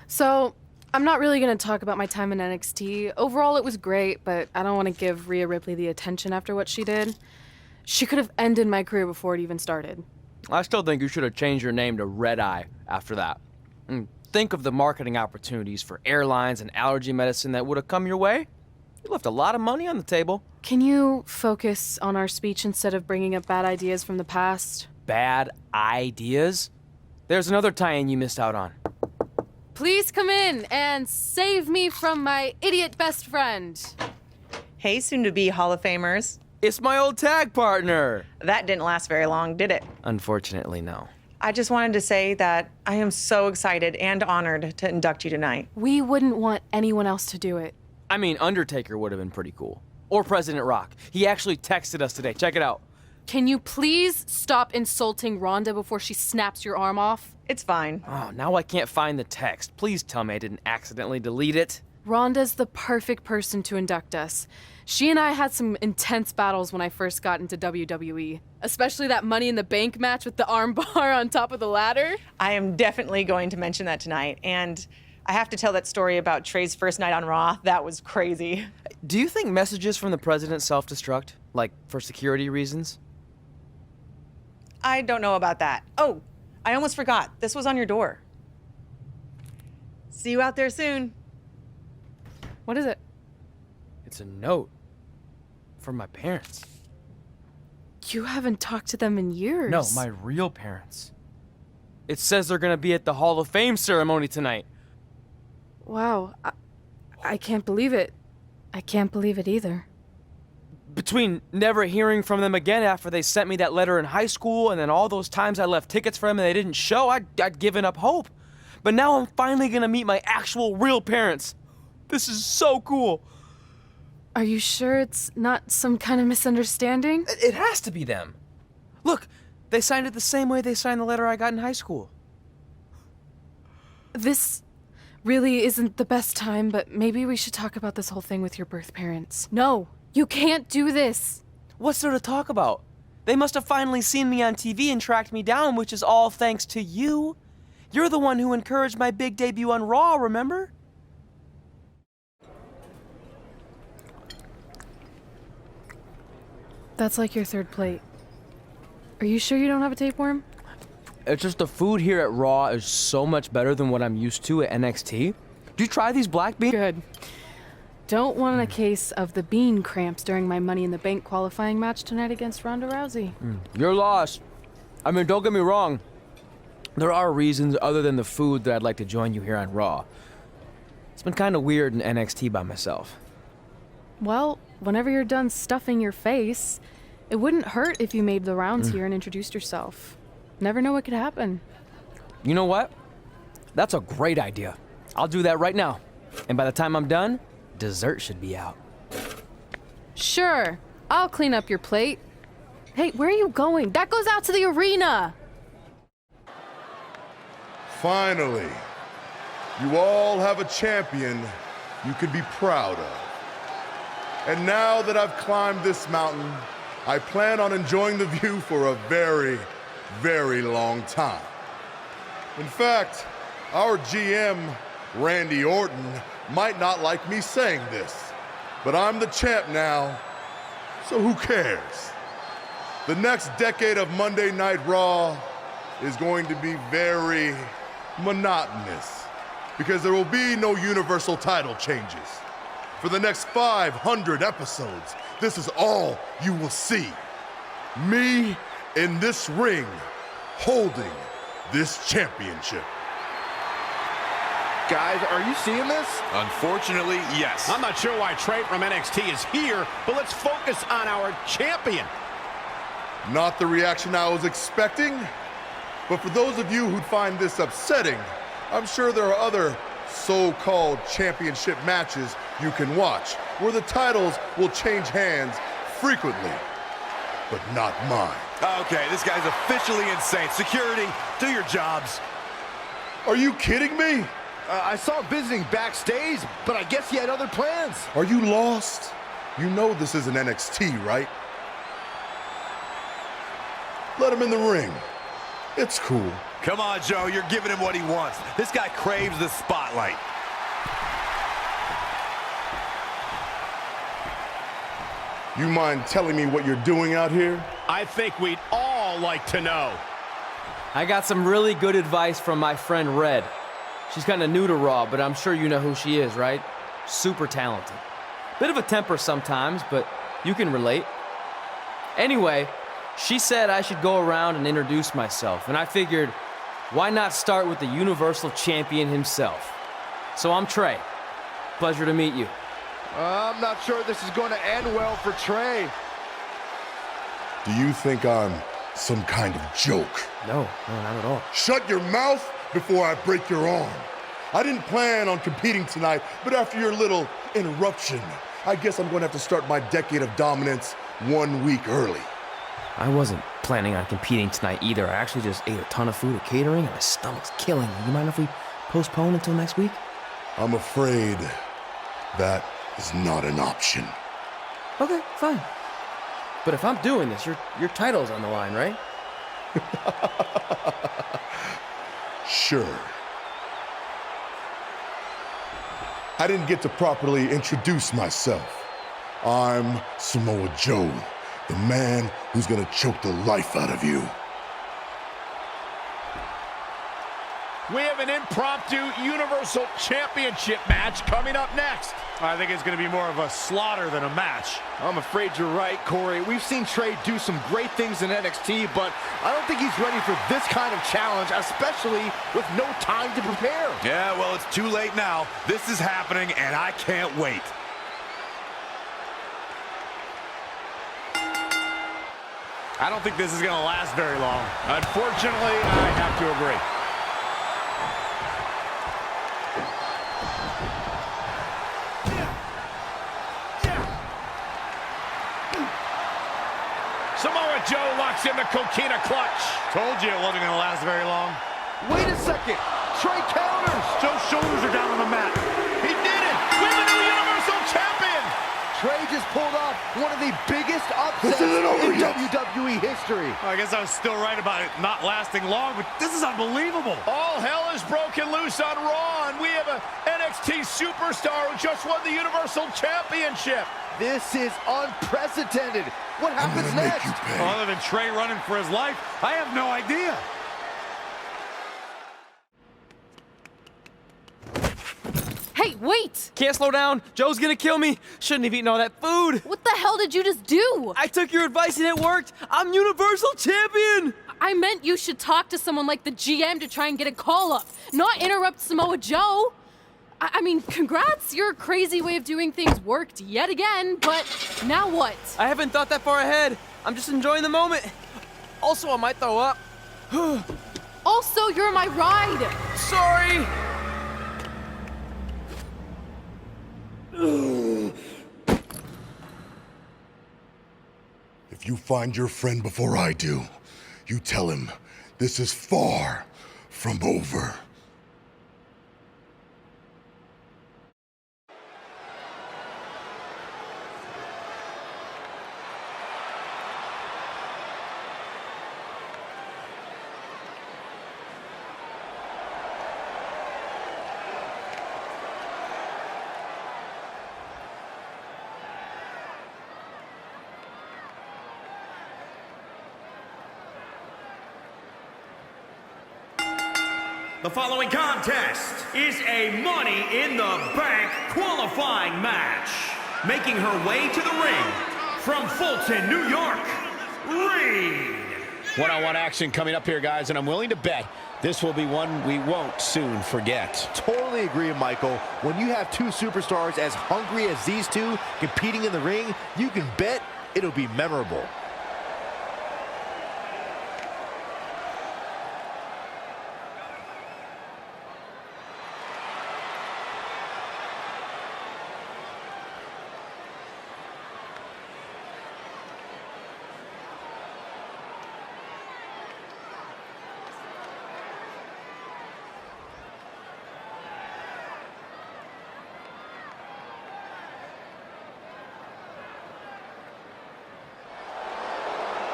So, I'm not really going to talk about my time in NXT. Overall, it was great, but I don't want to give Rhea Ripley the attention after what she did. She could have ended my career before it even started. I still think you should have changed your name to Red Eye after that. And think of the marketing opportunities for airlines and allergy medicine that would have come your way. You left a lot of money on the table. Can you focus on our speech instead of bringing up bad ideas from the past? Bad ideas? There's another tie-in you missed out on. Please come in and save me from my idiot best friend. Hey, soon-to-be Hall of Famers. It's my old tag partner. That didn't last very long, did it? Unfortunately, no. I just wanted to say that I am so excited and honored to induct you tonight. We wouldn't want anyone else to do it. I mean, Undertaker would have been pretty cool. Or President Rock. He actually texted us today. Check it out. Can you please stop insulting Rhonda before she snaps your arm off? It's fine. Oh, now I can't find the text. Please tell me I didn't accidentally delete it. Rhonda's the perfect person to induct us. She and I had some intense battles when I first got into WWE, especially that Money in the Bank match with the arm bar on top of the ladder. I am definitely going to mention that tonight, and I have to tell that story about Trey's first night on Raw. That was crazy. Do you think messages from the president self-destruct? Like, for security reasons? I don't know about that. Oh, I almost forgot. This was on your door. See you out there soon. What is it? It's a note. From my parents. You haven't talked to them in years. No, my real parents. It says they're gonna be at the Hall of Fame ceremony tonight. Wow, I can't believe it. I can't believe it either. Between never hearing from them again after they sent me that letter in high school and then all those times I left tickets for them and they didn't show, I'd given up hope. But now I'm finally gonna meet my actual real parents. This is so cool. Are you sure it's not some kind of misunderstanding? It has to be them. Look, they signed it the same way they signed the letter I got in high school. This really isn't the best time, but maybe we should talk about this whole thing with your birth parents. No, you can't do this. What's there to talk about? They must have finally seen me on TV and tracked me down, which is all thanks to you. You're the one who encouraged my big debut on Raw, remember? That's like your third plate. Are you sure you don't have a tapeworm? It's just the food here at Raw is so much better than what I'm used to at NXT. Did you try these black beans? Good. Don't want a case of the bean cramps during my Money in the Bank qualifying match tonight against Ronda Rousey. Your loss. I mean, don't get me wrong. There are reasons other than the food that I'd like to join you here on Raw. It's been kind of weird in NXT by myself. Well, whenever you're done stuffing your face, it wouldn't hurt if you made the rounds here and introduced yourself. Never know what could happen. You know what? That's a great idea. I'll do that right now. And by the time I'm done, dessert should be out. Sure, I'll clean up your plate. Hey, where are you going? That goes out to the arena! Finally, you all have a champion you could be proud of. And now that I've climbed this mountain, I plan on enjoying the view for a very, very long time. In fact, our GM, Randy Orton, might not like me saying this, but I'm the champ now, so who cares? The next decade of Monday Night Raw is going to be very monotonous because there will be no universal title changes. For the next 500 episodes, this is all you will see. Me in this ring, holding this championship. Guys, are you seeing this? Unfortunately, yes. I'm not sure why Trey from NXT is here, but let's focus on our champion. Not the reaction I was expecting, but for those of you who'd find this upsetting, I'm sure there are other so-called championship matches you can watch where the titles will change hands frequently, but not mine. Okay, this guy's officially insane. Security, do your jobs. Are you kidding me? I saw him visiting backstage, but I guess he had other plans. Are you lost? You know this isn't NXT, right? Let him in the ring. It's cool. Come on, Joe, you're giving him what he wants. This guy craves the spotlight. You mind telling me what you're doing out here? I think we'd all like to know. I got some really good advice from my friend Red. She's kind of new to Raw, but I'm sure you know who she is, right? Super talented. Bit of a temper sometimes, but you can relate. Anyway, she said I should go around and introduce myself, and I figured, why not start with the Universal Champion himself? So I'm Trey. Pleasure to meet you. I'm not sure this is going to end well for Trey. Do you think I'm some kind of joke? No, not at all. Shut your mouth before I break your arm. I didn't plan on competing tonight, but after your little interruption, I guess I'm going to have to start my decade of dominance 1 week early. I wasn't planning on competing tonight either. I actually just ate a ton of food at catering, and my stomach's killing me. You mind if we postpone until next week? I'm afraid that is not an option. Okay, fine. But if I'm doing this, your title's on the line, right? Sure. I didn't get to properly introduce myself. I'm Samoa Joe, the man who's gonna choke the life out of you. We have an impromptu Universal Championship match coming up next. I think it's going to be more of a slaughter than a match. I'm afraid you're right, Corey. We've seen Trey do some great things in NXT, but I don't think he's ready for this kind of challenge, especially with no time to prepare. Yeah, well, it's too late now. This is happening, and I can't wait. I don't think this is going to last very long. Unfortunately, I have to agree. Samoa Joe locks in the coquina clutch. Told you it wasn't going to last very long. Wait a second. Trey counters. Joe's shoulders are down on the mat. He did it. We're the new Universal Champion. Trey just pulled off one of the biggest upsets This isn't over in yet. WWE history. I guess I was still right about it not lasting long, but this is unbelievable. All hell is broken loose on Raw, and we have an NXT superstar who just won the Universal Championship. This is unprecedented. What happens next? Other than Trey running for his life, I have no idea. Hey, wait! Can't slow down. Joe's gonna kill me. Shouldn't have eaten all that food. What the hell did you just do? I took your advice and it worked. I'm Universal Champion. I meant you should talk to someone like the GM to try and get a call up, not interrupt Samoa Joe. I mean, congrats, your crazy way of doing things worked yet again, but now what? I haven't thought that far ahead. I'm just enjoying the moment. Also, I might throw up. Also, you're my ride. Sorry. If you find your friend before I do, you tell him this is far from over. The following contest is a Money in the Bank qualifying match. Making her way to the ring from Fulton, New York, Reed. One-on-one action coming up here, guys, and I'm willing to bet this will be one we won't soon forget. Totally agree, Michael. When you have two superstars as hungry as these two competing in the ring, you can bet it'll be memorable.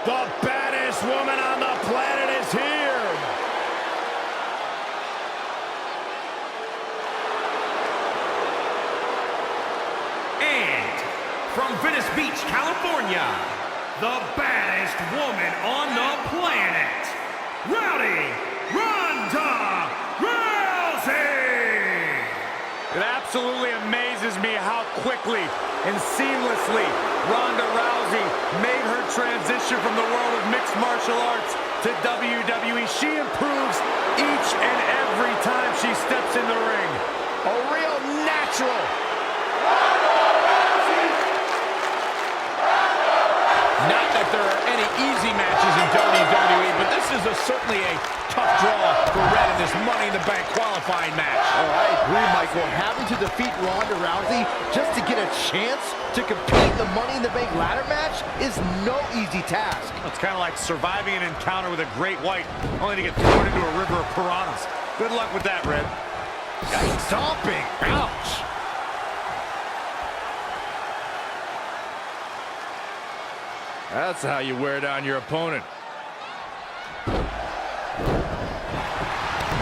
The baddest woman on the planet is here. from Venice Beach, California, the baddest woman on the planet, Rowdy Ronda Rousey! It absolutely amazes me how quickly and seamlessly Ronda Rousey made her transition from the world of mixed martial arts to WWE. She improves each and every time she steps in the ring. A real natural. Not that there are any easy matches in WWE, but this is certainly a tough draw for Red in this Money in the Bank qualifying match. Oh, I agree, Michael. Having to defeat Ronda Rousey just to get a chance to compete in the Money in the Bank ladder match is no easy task. It's kind of like surviving an encounter with a great white, only to get thrown into a river of piranhas. Good luck with that, Red. Stomping. Ouch. That's how you wear down your opponent.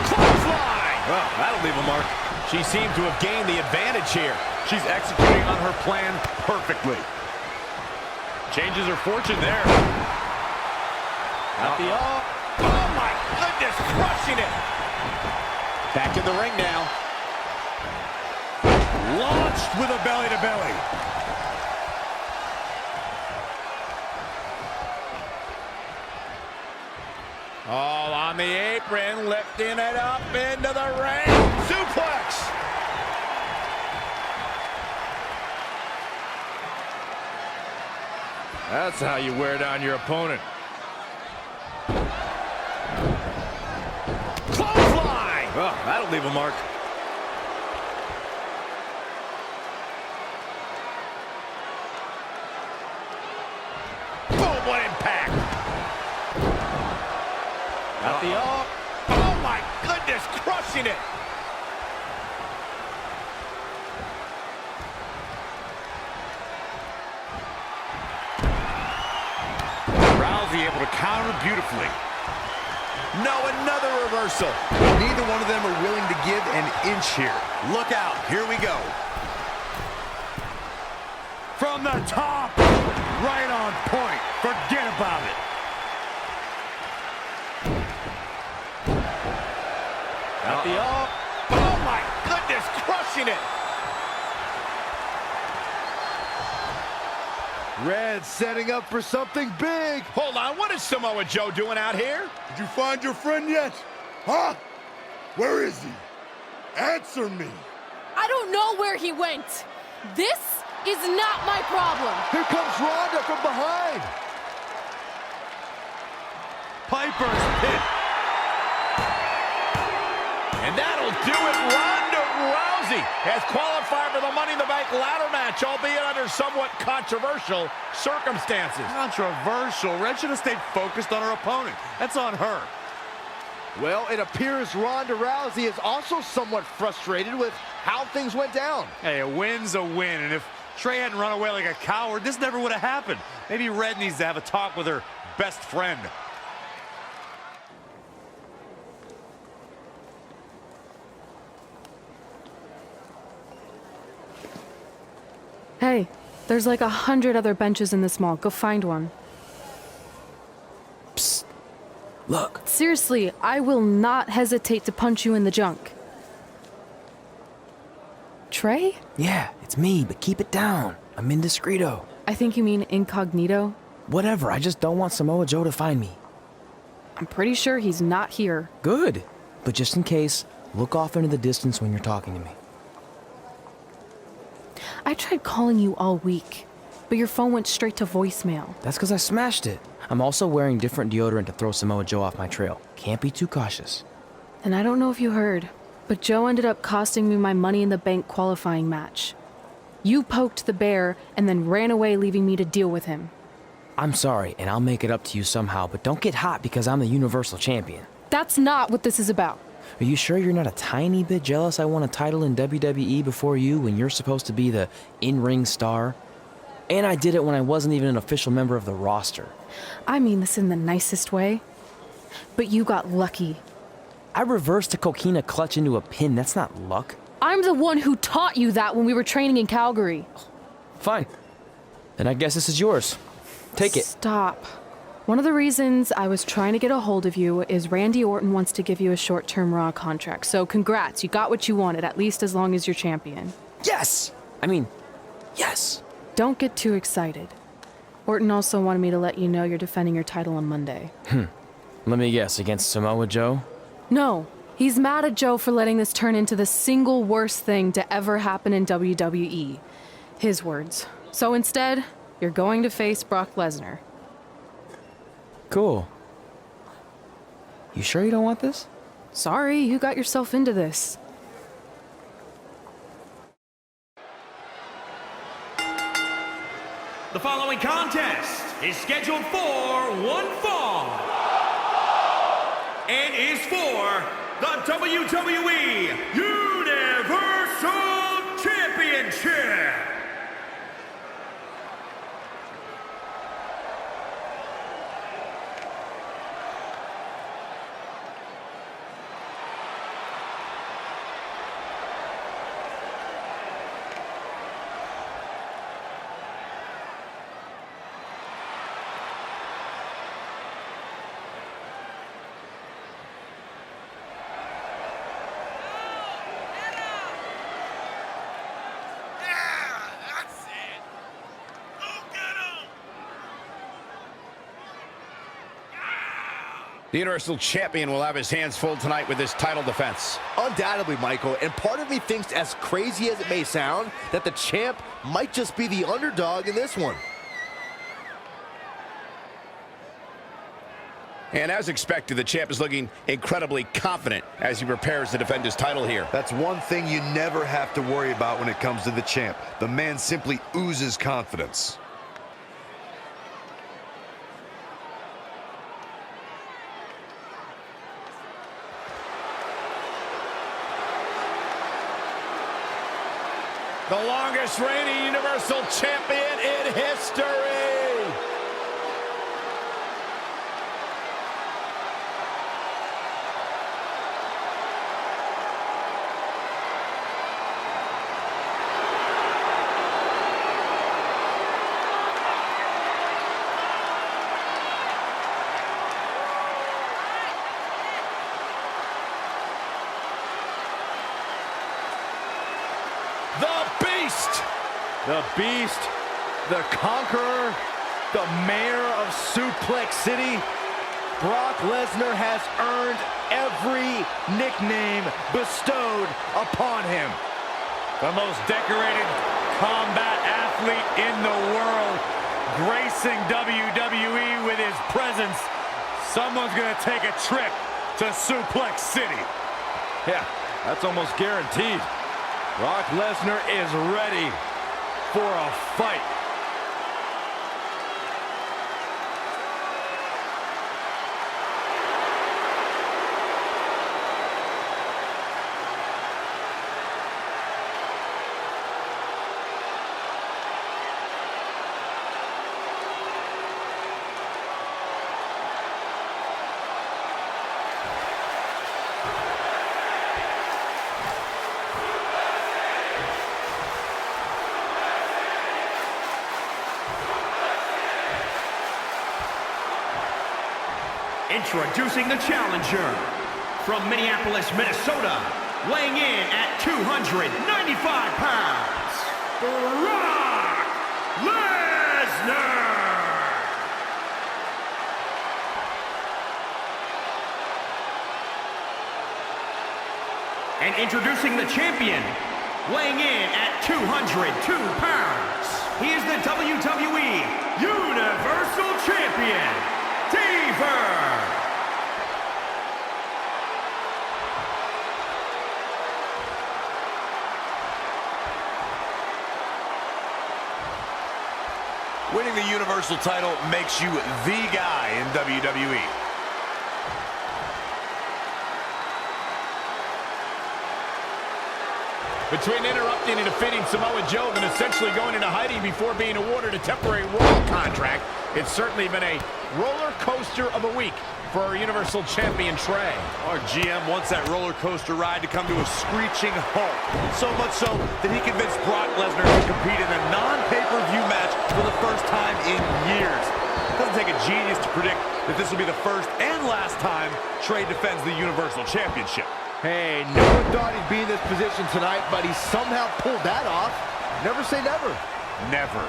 Clothesline! Well, that'll leave a mark. She seemed to have gained the advantage here. She's executing on her plan perfectly. Changes her fortune there. Out the up. Oh my goodness, crushing it. Back in the ring now. Launched with a belly-to-belly. All on the apron, lifting it up into the ring. Suplex. That's how you wear down your opponent. Clothesline. Well, that'll leave a mark. Boom, what impact. Out the up. Oh my goodness, crushing it. Rousey able to counter beautifully. No, another reversal. Neither one of them are willing to give an inch here. Look out. Here we go. From the top. Right on point. Forget about it. Out the up. Oh my goodness, crushing it. Red setting up for something big. Hold on, what is Samoa Joe doing out here? Did you find your friend yet? Huh? Where is he? Answer me. I don't know where he went. This is not my problem. Here comes Ronda from behind. Piper's pit. And that'll do it. Ronda Rousey has qualified for the Money in the Bank ladder match, albeit under somewhat controversial circumstances. Controversial? Red should have stayed focused on her opponent. That's on her. Well, it appears Ronda Rousey is also somewhat frustrated with how things went down. Hey, a win's a win, and if Trey hadn't run away like a coward, this never would have happened. Maybe Red needs to have a talk with her best friend. Hey, there's like 100 other benches in this mall. Go find one. Psst. Look. Seriously, I will not hesitate to punch you in the junk. Trey? Yeah, it's me, but keep it down. I'm indiscreto. I think you mean incognito. Whatever, I just don't want Samoa Joe to find me. I'm pretty sure he's not here. Good. But just in case, look off into the distance when you're talking to me. I tried calling you all week, but your phone went straight to voicemail. That's because I smashed it. I'm also wearing different deodorant to throw Samoa Joe off my trail. Can't be too cautious. And I don't know if you heard, but Joe ended up costing me my Money in the Bank qualifying match. You poked the bear and then ran away, leaving me to deal with him. I'm sorry, and I'll make it up to you somehow, but don't get hot because I'm the Universal Champion. That's not what this is about. Are you sure you're not a tiny bit jealous I won a title in WWE before you when you're supposed to be the in-ring star? And I did it when I wasn't even an official member of the roster. I mean this in the nicest way. But you got lucky. I reversed a coquina clutch into a pin. That's not luck. I'm the one who taught you that when we were training in Calgary. Fine. Then I guess this is yours. Take it. Stop. One of the reasons I was trying to get a hold of you is Randy Orton wants to give you a short-term Raw contract. So congrats, you got what you wanted, at least as long as you're champion. Yes! I mean, yes. Don't get too excited. Orton also wanted me to let you know you're defending your title on Monday. Let me guess, against Samoa Joe? No, he's mad at Joe for letting this turn into the single worst thing to ever happen in WWE. His words. So instead, you're going to face Brock Lesnar. Cool. You sure you don't want this? Sorry, you got yourself into this. The following contest is scheduled for one fall and is for the WWE Universal Championship. The Universal Champion will have his hands full tonight with this title defense. Undoubtedly, Michael, and part of me thinks, as crazy as it may sound, that the champ might just be the underdog in this one. And as expected, the champ is looking incredibly confident as he prepares to defend his title here. That's one thing you never have to worry about when it comes to the champ. The man simply oozes confidence. The longest reigning Universal Champion in history. The Beast, the Conqueror, the Mayor of Suplex City. Brock Lesnar has earned every nickname bestowed upon him. The most decorated combat athlete in the world, gracing WWE with his presence. Someone's gonna take a trip to Suplex City. Yeah, that's almost guaranteed. Brock Lesnar is ready for a fight. Introducing the challenger from Minneapolis, Minnesota, weighing in at 295 pounds, Brock Lesnar. And introducing the champion, weighing in at 202 pounds, he is the WWE Universal Champion, Diva. Winning the Universal title makes you the guy in WWE. Between interrupting and defeating Samoa Joe and essentially going into hiding before being awarded a temporary Raw contract, it's certainly been a roller coaster of a week for our Universal Champion, Trey. Our GM wants that roller coaster ride to come to a screeching halt. So much so that he convinced Brock Lesnar to compete in a non-pay-per-view match for the first time in years. It doesn't take a genius to predict that this will be the first and last time Trey defends the Universal Championship. Hey, no one thought he'd be in this position tonight, but he somehow pulled that off. Never say never. Never.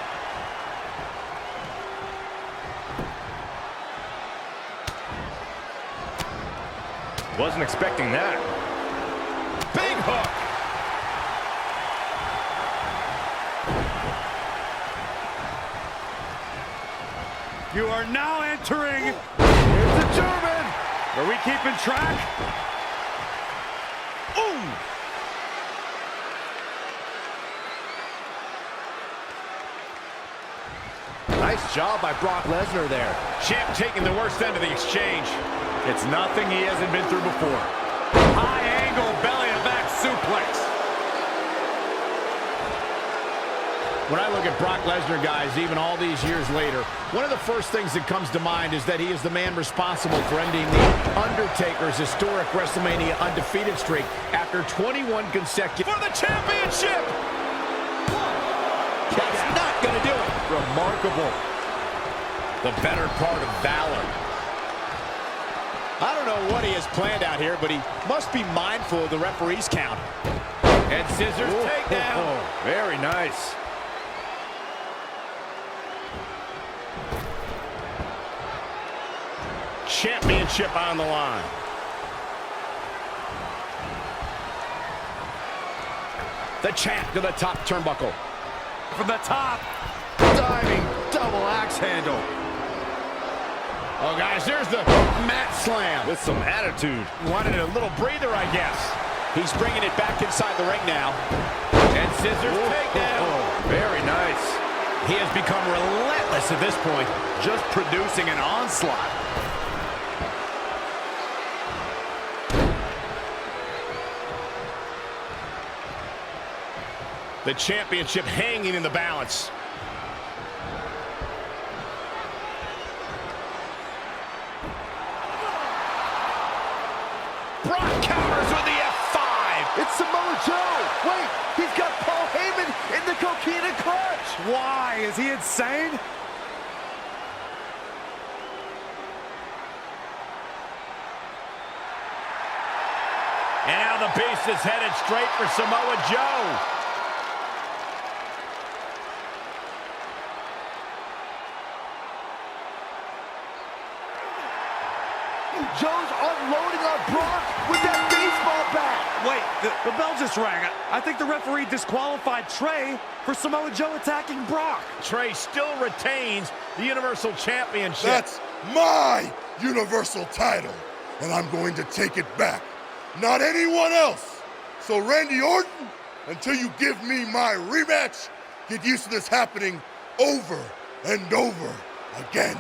Wasn't expecting that. Big hook. You are now entering. Here's the German. Are we keeping track? Ooh. Nice job by Brock Lesnar there. Champ taking the worst end of the exchange. It's nothing he hasn't been through before. High angle belly-to-back suplex. When I look at Brock Lesnar, guys, even all these years later, one of the first things that comes to mind is that he is the man responsible for ending the Undertaker's historic WrestleMania undefeated streak after 21 consecutive... For the championship! That's not going to do it. Remarkable. The better part of valor. I don't know what he has planned out here, but he must be mindful of the referee's count. And scissors takedown. Very nice. Championship on the line. The champ to the top turnbuckle. From the top. Diving double axe handle. Oh, guys, there's the mat slam. With some attitude. Wanted a little breather, I guess. He's bringing it back inside the ring now. And scissors takedown. Very nice. He has become relentless at this point, Just producing an onslaught. the championship hanging in the balance. Brock counters with the F5. It's Samoa Joe. Wait, he's got Paul Heyman in the coquina clutch. Why? Is he insane? And now the beast is headed straight for Samoa Joe. Joe's unloading on Brock with that baseball bat. Wait, the bell just rang. I think the referee disqualified Trey for Samoa Joe attacking Brock. Trey still retains the Universal Championship. That's my Universal title, and I'm going to take it back. Not anyone else. So Randy Orton, until you give me my rematch, get used to this happening over and over again.